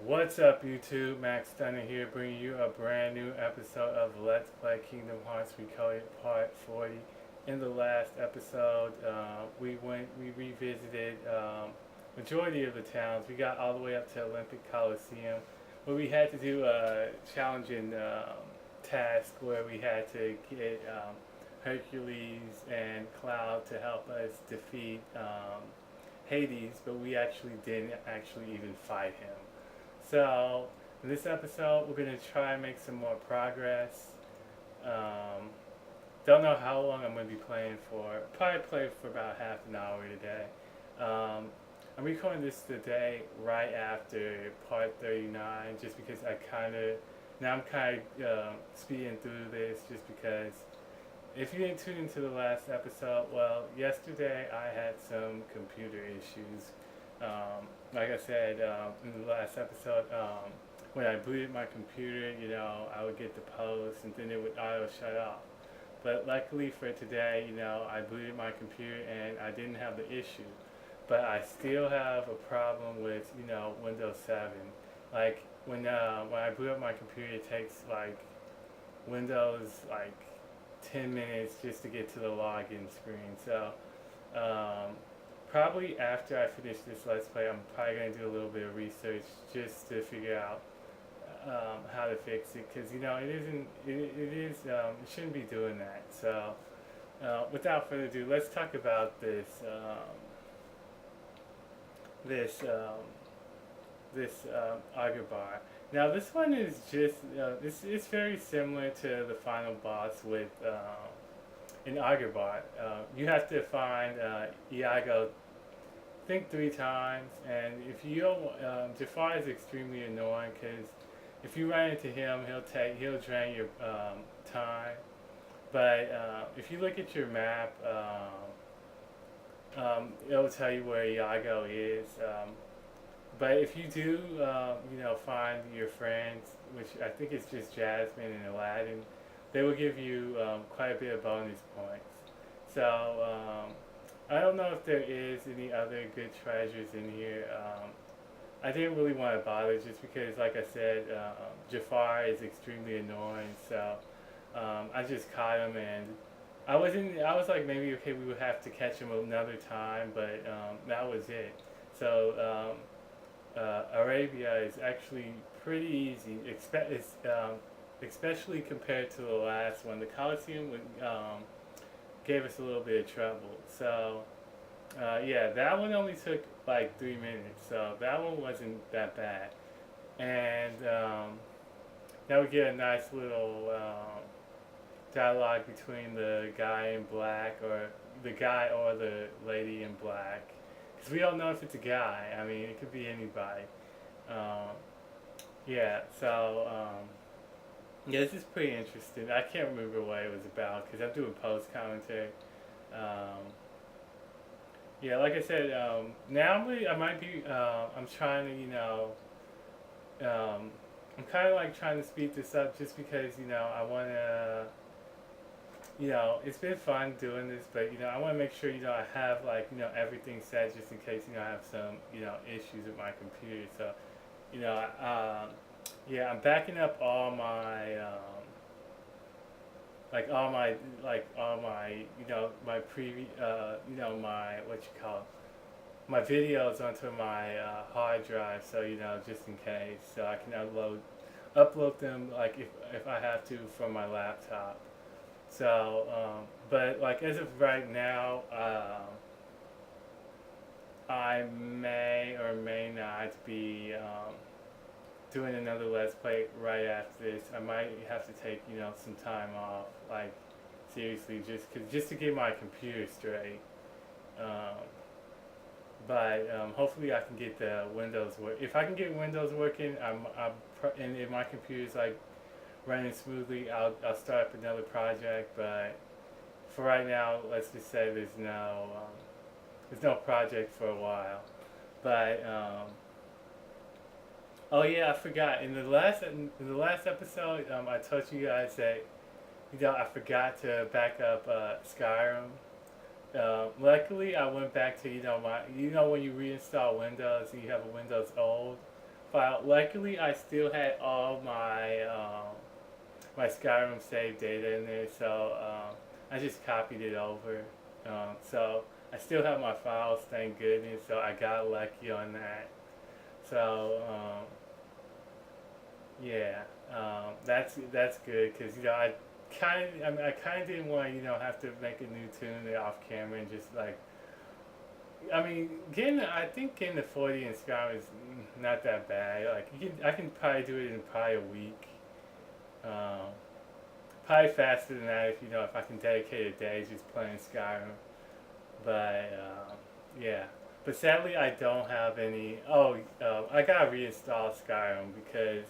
What's up, YouTube? Max Stunner here, bringing you a brand new episode of Let's Play Kingdom Hearts Recoded Part 40. In the last episode, we revisited majority of the towns. We got all the way up to Olympic Coliseum, where we had to do a challenging task where we had to get Hercules and Cloud to help us defeat Hades, but we actually didn't actually even fight him. So, in this episode, we're going to try and make some more progress. Um, don't know how long I'm going to be playing for. Probably play for about half an hour today. Um, I'm recording this today right after part 39, just because now I'm kind of speeding through this just because if you didn't tune into the last episode, well, yesterday I had some computer issues. Like I said in the last episode, when I booted my computer, I would get the post and then it would auto shut off. But luckily for today, I booted my computer and I didn't have the issue. But I still have a problem with, Windows 7. Like when I boot up my computer, it takes like Windows 10 minutes just to get to the login screen. So probably after I finish this Let's Play, I'm probably going to do a little bit of research just to figure out how to fix it, because it shouldn't be doing that. So without further ado, let's talk about this auger bar. Now this one is just this is very similar to the final boss with an auger bar. You have to find Iago, think 3 times, and if you don't, Jafar is extremely annoying because if you run into him, he'll drain your time. But if you look at your map, it'll tell you where Iago is. But if you do, find your friends, which I think is just Jasmine and Aladdin, they will give you quite a bit of bonus points. So I don't know if there is any other good treasures in here. I didn't really want to bother just because, like I said, Jafar is extremely annoying. So I just caught him, and I was like, maybe okay, we would have to catch him another time, but that was it. So Arabia is actually pretty easy, especially compared to the last one. The Colosseum gave us a little bit of trouble. So yeah, that one only took like 3 minutes, so that one wasn't that bad. And now we get a nice little dialogue between the guy in black, or the guy or the lady in black, because we don't know if it's a guy. I mean, it could be anybody. Yeah, so yeah, this is pretty interesting. I can't remember what it was about because I'm doing post commentary. Yeah, like I said, now I might be. I'm trying to, I'm kind of like trying to speed this up just because I want to. It's been fun doing this, but I want to make sure I have everything set just in case I have some issues with my computer. So yeah, I'm backing up all my my previous my what you call it, my videos onto my hard drive. So just in case, so I can upload them if I have to from my laptop. So, but as of right now, I may or may not be doing another Let's Play right after this. I might have to take some time off, seriously, just to get my computer straight. But hopefully I can get the Windows work. If I can get Windows working, and if my computer's running smoothly, I'll start up another project. But for right now, let's just say there's no project for a while. But oh yeah, I forgot in the last episode, I told you guys that I forgot to back up Skyrim. Luckily, I went back to when you reinstall Windows and you have a Windows old, file. Luckily, I still had all my Skyrim save data in there, so I just copied it over. So I still have my files, thank goodness. So I got lucky on that. So yeah, that's good because I kind of didn't want to have to make a new tune off camera and just like I mean, I think getting the 40 in Skyrim is not that bad. Like I can probably do it in probably a week. Um, Probably faster than that if I can dedicate a day just playing Skyrim. But yeah. But sadly, I don't have any. Oh, I gotta reinstall Skyrim because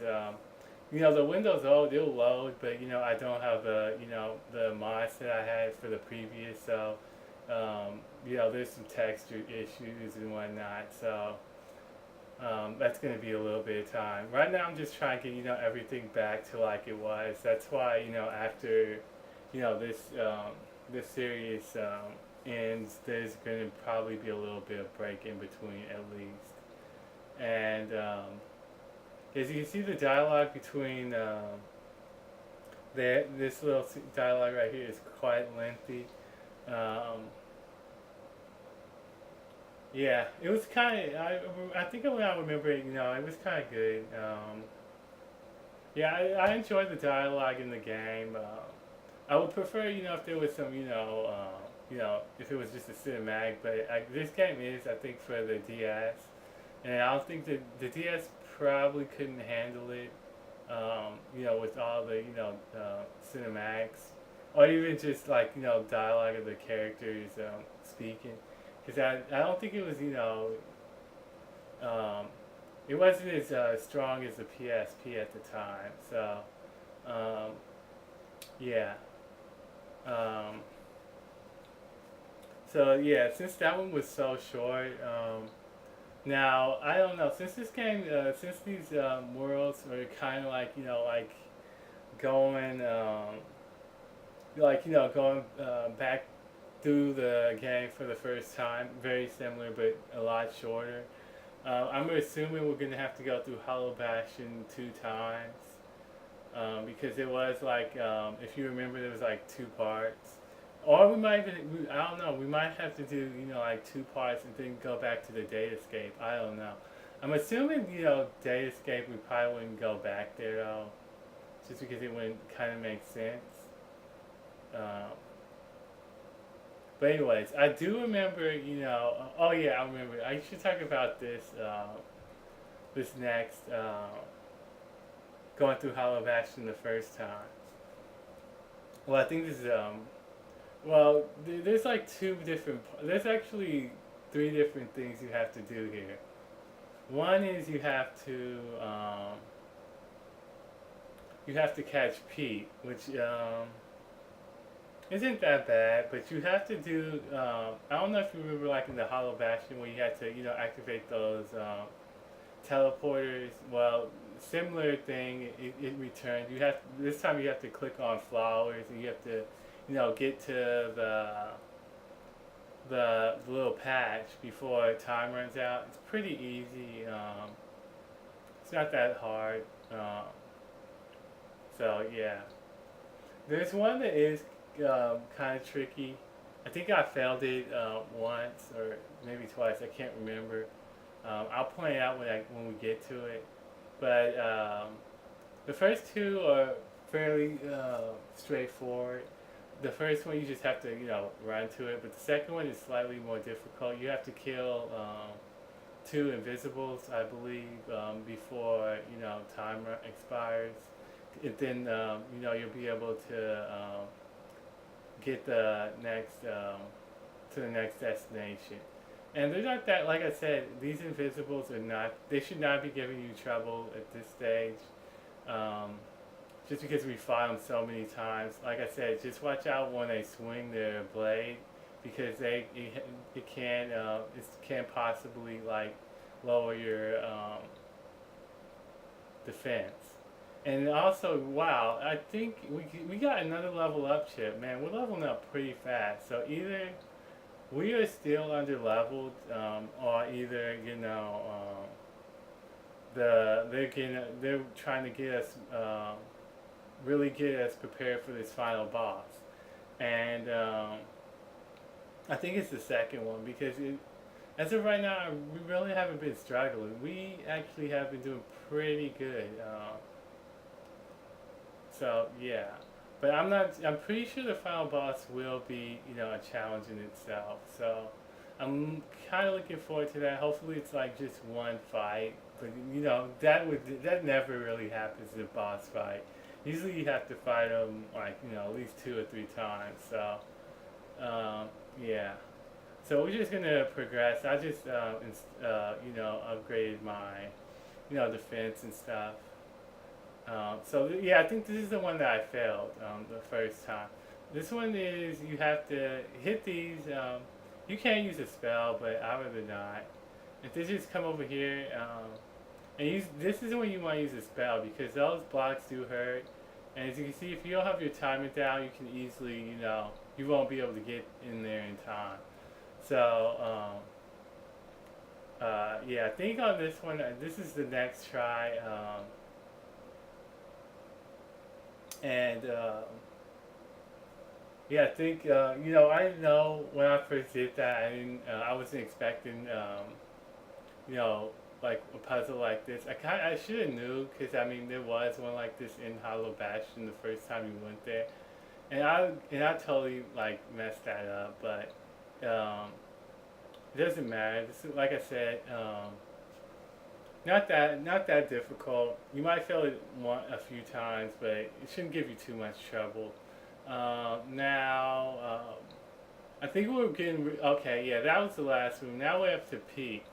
the Windows old it'll load, but I don't have the mods that I had for the previous. So there's some texture issues and whatnot. So that's going to be a little bit of time. Right now, I'm just trying to get everything back to like it was. That's why after this series ends, there's going to probably be a little bit of break in between at least. And as you can see, the dialogue between this little dialogue right here is quite lengthy. Um, Yeah, it was kind of. I think when I remember it, it was kind of good. Yeah, I enjoyed the dialogue in the game. I would prefer, if there was some, if it was just a cinematic. But this game is, I think, for the DS, and I don't think that the DS probably couldn't handle it. With all the cinematics, or even just like dialogue of the characters speaking. Because I don't think it was, it wasn't as strong as the PSP at the time. So, um, yeah. Um, so, yeah, since that one was so short, now, I don't know, since this game, since these worlds were kind of like, like going, going back through the game for the first time. Very similar, but a lot shorter. I'm assuming we're gonna have to go through Hollow Bastion 2 times because it was like, if you remember, there was like 2 parts. Or we might even, I don't know, we might have to do, like 2 parts and then go back to the Datascape. I don't know. I'm assuming, Datascape, we probably wouldn't go back there though, just because it wouldn't kind of make sense. Um, But anyways, I do remember, oh yeah, I remember. I should talk about this next, going through Hollow Bastion the first time. Well, I think this is, there's like there's actually 3 different things you have to do here. One is you have to catch Pete, which, isn't that bad, but you have to do. I don't know if you remember, like in the Hollow Bastion, where you had to, activate those teleporters. Well, similar thing. It returned. You have this time. You have to click on flowers, and you have to, get to the little patch before time runs out. It's pretty easy. It's not that hard. So yeah, there's one that is kind of tricky. I think I failed it once or maybe twice. I can't remember. I'll point it out when we get to it. But the first 2 are fairly straightforward. The first one you just have to run to it, but the second one is slightly more difficult. You have to kill 2 invisibles, I believe, before time expires. And then you'll be able to get the next to the next destination. And they're not that, like I said, these invisibles are not, they should not be giving you trouble at this stage. Just because we fought them so many times. Like I said, just watch out when they swing their blade, because it can possibly like lower your defense. And also, wow, I think we got another level up chip, man. We're leveling up pretty fast. So either we are still under leveled, or either they're trying to get us really get us prepared for this final boss, and I think it's the second one because as of right now, we really haven't been struggling. We actually have been doing pretty good. So yeah, but I'm not. I'm pretty sure the final boss will be, a challenge in itself. So I'm kind of looking forward to that. Hopefully, it's like just one fight. But that never really happens in a boss fight. Usually, you have to fight them like at least 2 or 3 times. So yeah. So we're just gonna progress. I just upgraded my defense and stuff. Yeah, I think this is the one that I failed the first time. This one is you have to hit these. You can't use a spell, but I would rather not. If they just come over here and use, this is when you want to use a spell because those blocks do hurt. And as you can see, if you don't have your timer down, you can easily, you won't be able to get in there in time. So, yeah, I think on this one, this is the next try. And yeah, I think I didn't know when I first did that. I wasn't expecting like a puzzle like this. I should have knew because there was one like this in Hollow Bastion the first time you went there, and I totally like messed that up. But it doesn't matter. This is, like I said, not that difficult. You might fail it a few times, but it shouldn't give you too much trouble. Now, I think we're getting okay. Yeah, that was the last room. Now we're up to Pete,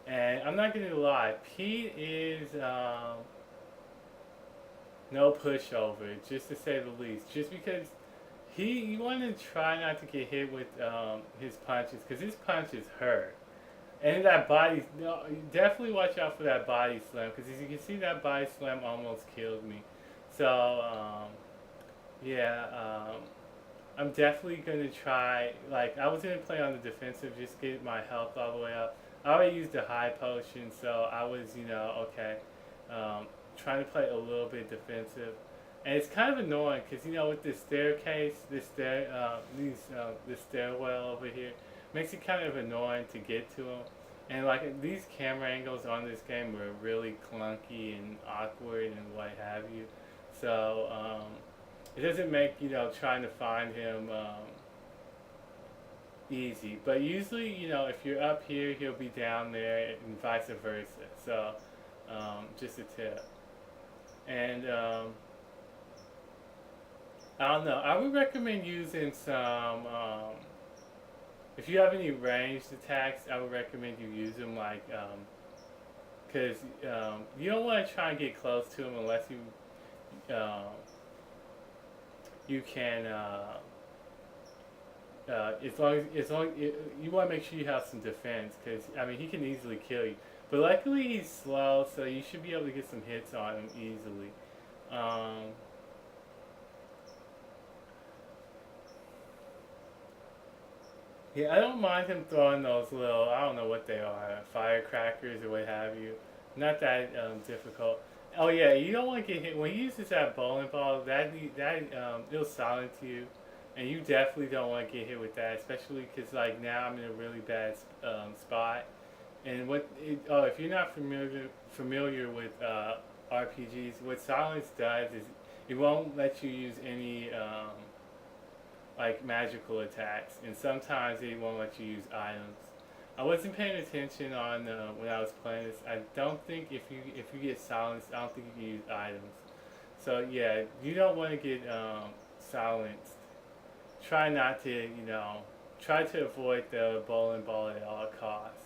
and I'm not gonna lie. Pete is no pushover, just to say the least. Just because you want to try not to get hit with his punches, because his punches hurt. And that body, no, definitely watch out for that body slam, because as you can see, that body slam almost killed me. So, yeah, I'm definitely going to try, like, I was going to play on the defensive, just get my health all the way up. I already used the high potion, so I was, okay, trying to play a little bit defensive. And it's kind of annoying, because, with this staircase, this stairwell over here, makes it kind of annoying to get to them. And like these camera angles on this game are really clunky and awkward and what have you. So it doesn't make trying to find him easy. But usually if you're up here, he'll be down there and vice versa. So just a tip. And I don't know. I would recommend using some. If you have any ranged attacks, I would recommend you use them, like, because you don't want to try and get close to them unless you can. As long you want to make sure you have some defense, because he can easily kill you. But luckily he's slow, so you should be able to get some hits on him easily. Yeah, I don't mind him throwing those little, I don't know what they are, firecrackers or what have you. Not that difficult. Oh yeah, you don't want to get hit. When he uses that bowling ball, it'll silence you. And you definitely don't want to get hit with that, especially because like now I'm in a really bad spot. And if you're not familiar with RPGs, what silence does is it won't let you use any like magical attacks, and sometimes it won't let you use items. I wasn't paying attention on when I was playing this. I don't think if you get silenced, I don't think you can use items. So yeah, you don't want to get silenced. Try not to, try to avoid the bowling ball at all costs.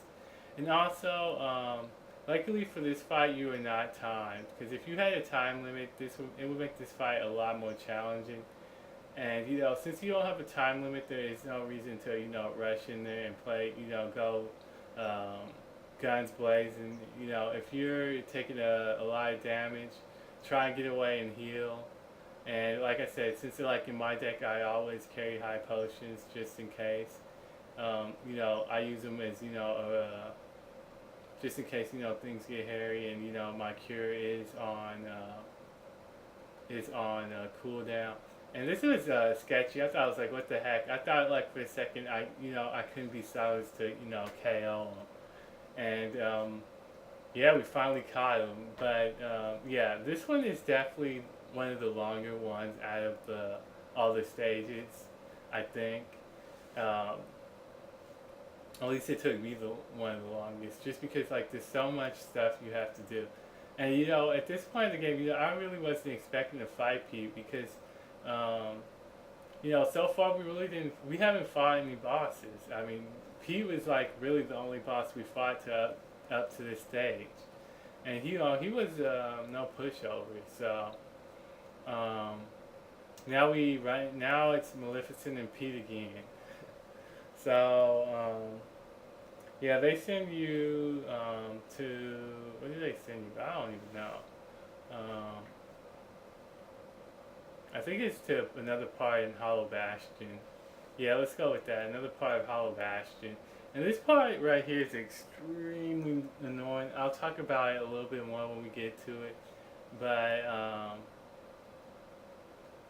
And also, luckily for this fight, you are not timed, because if you had a time limit, it would make this fight a lot more challenging. And since you don't have a time limit, there is no reason to rush in there and play. Go guns blazing. If you're taking a lot of damage, try and get away and heal. And like I said, since like in my deck, I always carry high potions just in case. I use them as just in case things get hairy, and my cure is on cooldown. And this was sketchy. I thought, I was like, what the heck? I thought, like, for a second, I couldn't be silenced to KO him. And yeah, we finally caught him. But yeah, this one is definitely one of the longer ones out of all the stages, I think. Um, at least it took me one of the longest, just because like there's so much stuff you have to do. And at this point in the game, I really wasn't expecting to fight Pete because, um, so far we haven't fought any bosses. I mean, Pete was like really the only boss we fought up to this stage, and he was no pushover. So now it's Maleficent and Pete again. So yeah, they send you to, where do they send you? I don't even know. Um, I think it's to another part in Hollow Bastion. Yeah, let's go with that. Another part of Hollow Bastion. And this part right here is extremely annoying. I'll talk about it a little bit more when we get to it. But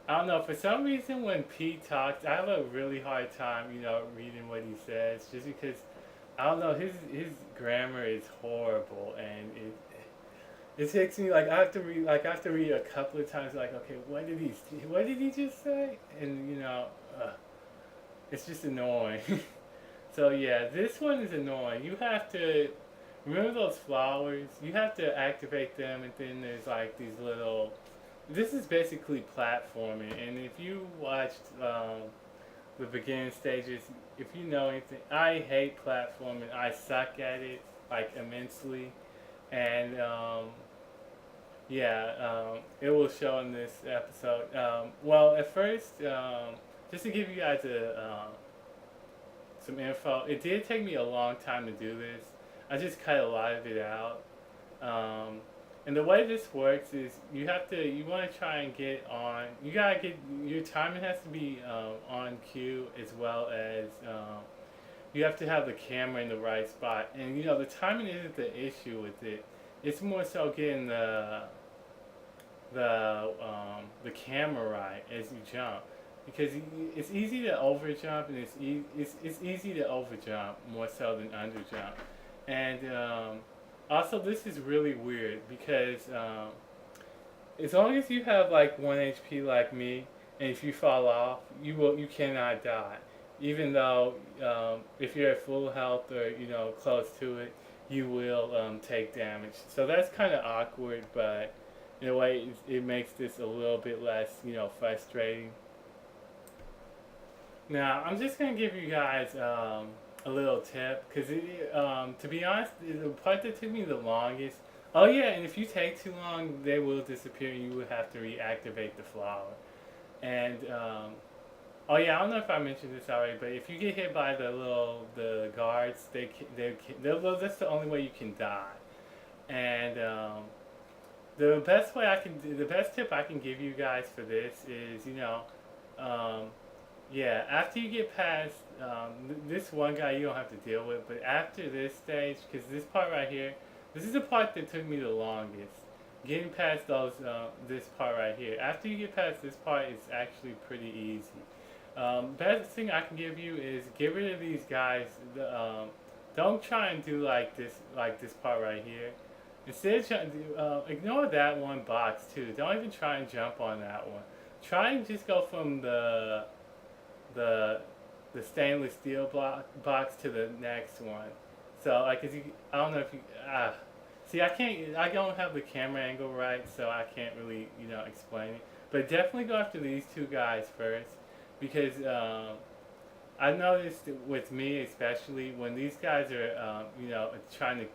I don't know. For some reason, when Pete talks, I have a really hard time, reading what he says, just because I don't know. His grammar is horrible, and it takes me like I have to read a couple of times. Like, okay, what did he just say? And it's just annoying. So yeah, this one is annoying. You have to remember those flowers. You have to activate them, and then there's like these little. This is basically platforming, and if you watched the beginning stages, if you know anything, I hate platforming. I suck at it like immensely, and yeah, it will show in this episode. Well, at first, just to give you guys some info, it did take me a long time to do this. I just cut a lot of it out. And the way this works is you want to try and get on, your timing has to be on cue, as well as you have to have the camera in the right spot. And the timing isn't the issue with it. It's more so getting the camera right as you jump. Because it's easy to over jump, and it's easy to over jump more so than under jump. And also, this is really weird because as long as you have like 1 HP like me, and if you fall off, you cannot die. Even though if you're at full health or close to it, you will take damage. So that's kind of awkward, but in a way, it makes this a little bit less frustrating. Now, I'm just gonna give you guys a little tip, because to be honest, the part that took me the longest. Oh yeah, and if you take too long, they will disappear, and you will have to reactivate the flower. And oh yeah, I don't know if I mentioned this already, but if you get hit by the guards, that's the only way you can die. And the best tip I can give you guys for this is um, yeah, after you get past this one guy, you don't have to deal with, but after this stage, because this part right here, this is the part that took me the longest. Getting past this part right here. After you get past this part, it's actually pretty easy. Best thing I can give you is get rid of these guys. Don't try and do like this part right here. Instead, ignore that one box too. Don't even try and jump on that one. Try and just go from the stainless steel box to the next one. So like, I don't know if you see, I don't have the camera angle right, so I can't really explain it. But definitely go after these two guys first, because I noticed with me especially, when these guys are trying to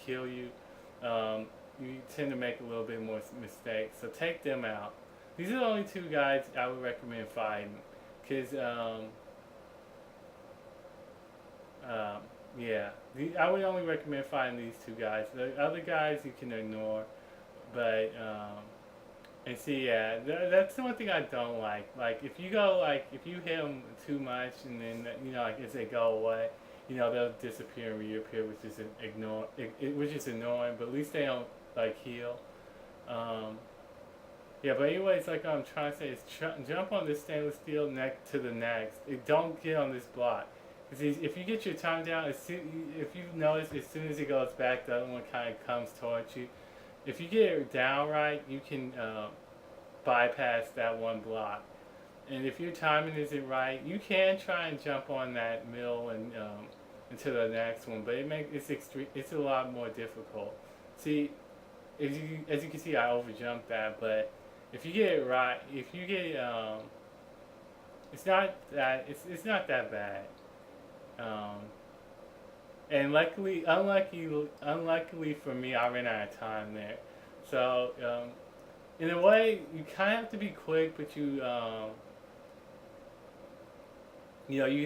kill you, you tend to make a little bit more mistakes. So take them out. These are the only two guys I would recommend fighting. Because, yeah, I would only recommend fighting these two guys. The other guys you can ignore, but, and see, yeah, that's the one thing I don't like. Like, if you hit them too much, and then, like, as they go away, they'll disappear and reappear, which is annoying. But at least they don't like heal. Um, yeah, but anyways, like I'm trying to say is jump on this stainless steel neck to the next. Don't get on this block. Because if you get your time down, if you notice, as soon as it goes back, the other one kind of comes towards you. If you get it down right, you can bypass that one block. And if your timing isn't right, you can try and jump on that middle and into the next one, but it's a lot more difficult. See, as you can see, I overjumped that, but if you get it right, if you get it's not that bad. Um, and unluckily for me, I ran out of time there. So in a way, you kind of have to be quick, but you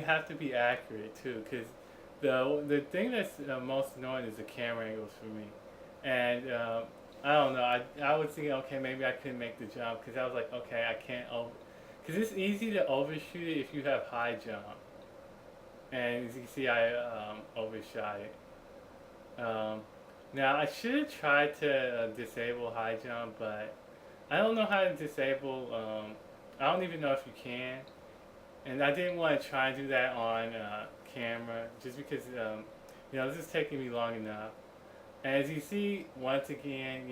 have to be accurate too, because the thing that's most annoying is the camera angles for me, and I don't know. I was thinking, okay, maybe I couldn't make the jump because I was like, okay, I can't over, because it's easy to overshoot it if you have high jump, and as you can see, I overshot it. Now I should have tried to disable high jump, but I don't know how to disable. I don't even know if you can. And I didn't want to try and do that on camera just because, this is taking me long enough. And as you see, once again,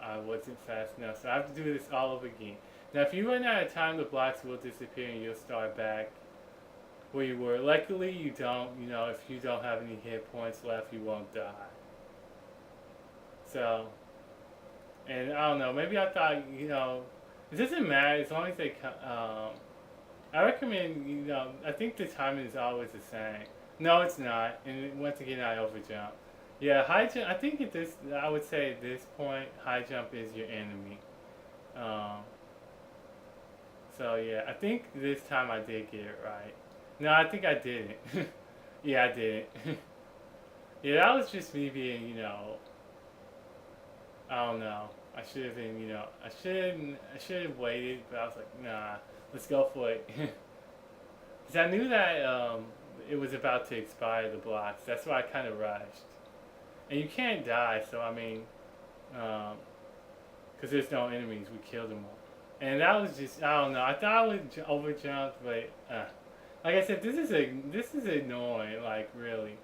I wasn't fast enough. So I have to do this all over again. Now, if you run out of time, the blocks will disappear and you'll start back where you were. Luckily, you don't, if you don't have any hit points left, you won't die. So, and I don't know, maybe I thought, it doesn't matter as long as they I recommend, I think the timing is always the same. No, it's not. And once again, I overjump. Yeah, high jump, I would say at this point, high jump is your enemy. Um, so yeah, I think this time I did get it right. No, I think I didn't. Yeah, I didn't. Yeah, that was just me being, I don't know. I should have been, I should have waited, but I was like, nah, let's go for it. Because I knew that it was about to expire, the blocks. That's why I kind of rushed. And you can't die, so I mean, because there's no enemies, we killed them all. And that was just, I don't know. I thought I would overjump, but like I said, this is annoying. Like really,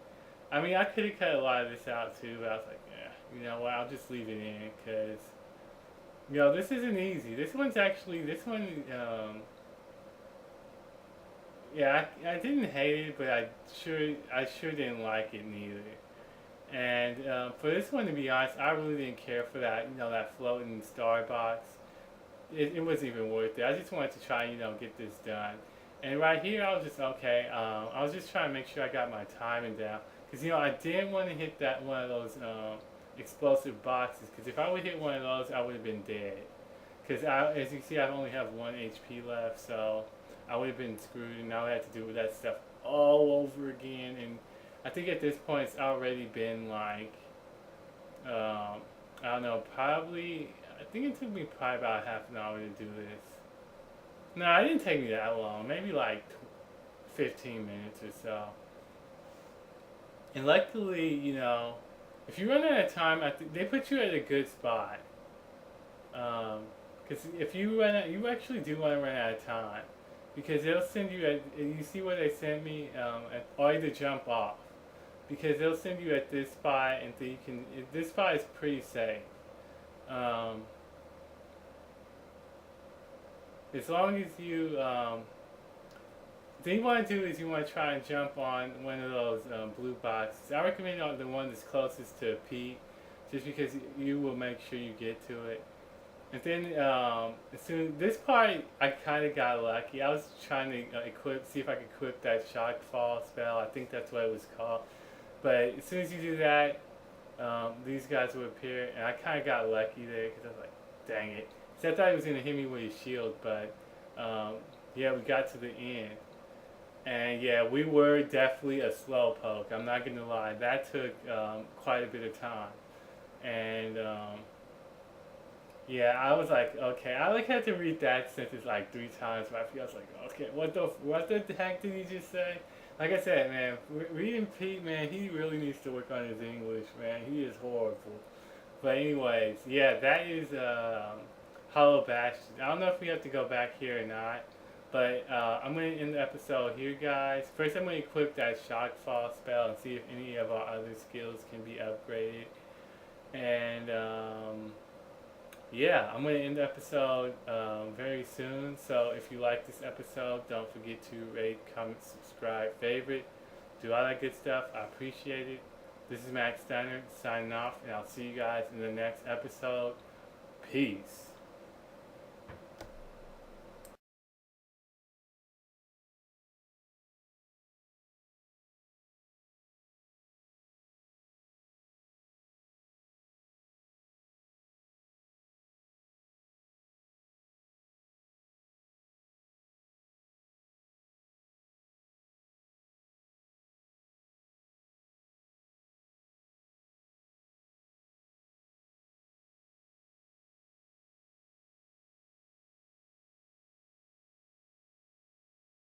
I mean, I could have cut a lot of this out too, but I was like, yeah, you know what? I'll just leave it in because this isn't easy. This one. Yeah, I didn't hate it, but I sure didn't like it neither. And for this one, to be honest, I really didn't care for that, that floating star box. It wasn't even worth it. I just wanted to try, get this done. And right here, I was just, okay, I was just trying to make sure I got my timing down. Because, I didn't want to hit one of those explosive boxes. Because if I would hit one of those, I would have been dead. Because as you can see, I only have 1 HP left, so I would have been screwed. And now I had to do that stuff all over again. And I think at this point, it's already been like, I don't know, probably, I think it took me probably about half an hour to do this. No, it didn't take me that long. Maybe like 15 minutes or so. And luckily, if you run out of time, they put you at a good spot. Because if you you actually do want to run out of time. Because they'll send you you see where they sent me, or either jump off. Because they'll send you at this spot, and so this spot is pretty safe. As long as you, thing you want to do is you want to try and jump on one of those blue boxes. I recommend the one that's closest to P, just because you will make sure you get to it. And then this part I kind of got lucky. I was trying to see if I could equip that shock fall spell. I think that's what it was called. But as soon as you do that, these guys will appear, and I kind of got lucky there because I was like, dang it. So I thought he was going to hit me with his shield, but yeah, we got to the end. And yeah, we were definitely a slow poke. I'm not going to lie. That took quite a bit of time. And yeah, I was like, okay. I had to read that sentence like 3 times, but I was like, okay, what the heck did he just say? like I said, man, reading Pete, man, he really needs to work on his English, man. He is horrible. But anyways, yeah, that is Hollow Bastion. I don't know if we have to go back here or not, but I'm going to end the episode here, guys. First, I'm going to equip that Shock Fall spell and see if any of our other skills can be upgraded. And yeah, I'm going to end the episode very soon. So if you like this episode, don't forget to rate, comment, subscribe, favorite. Do all that good stuff. I appreciate it. This is Max Steiner signing off, and I'll see you guys in the next episode. Peace.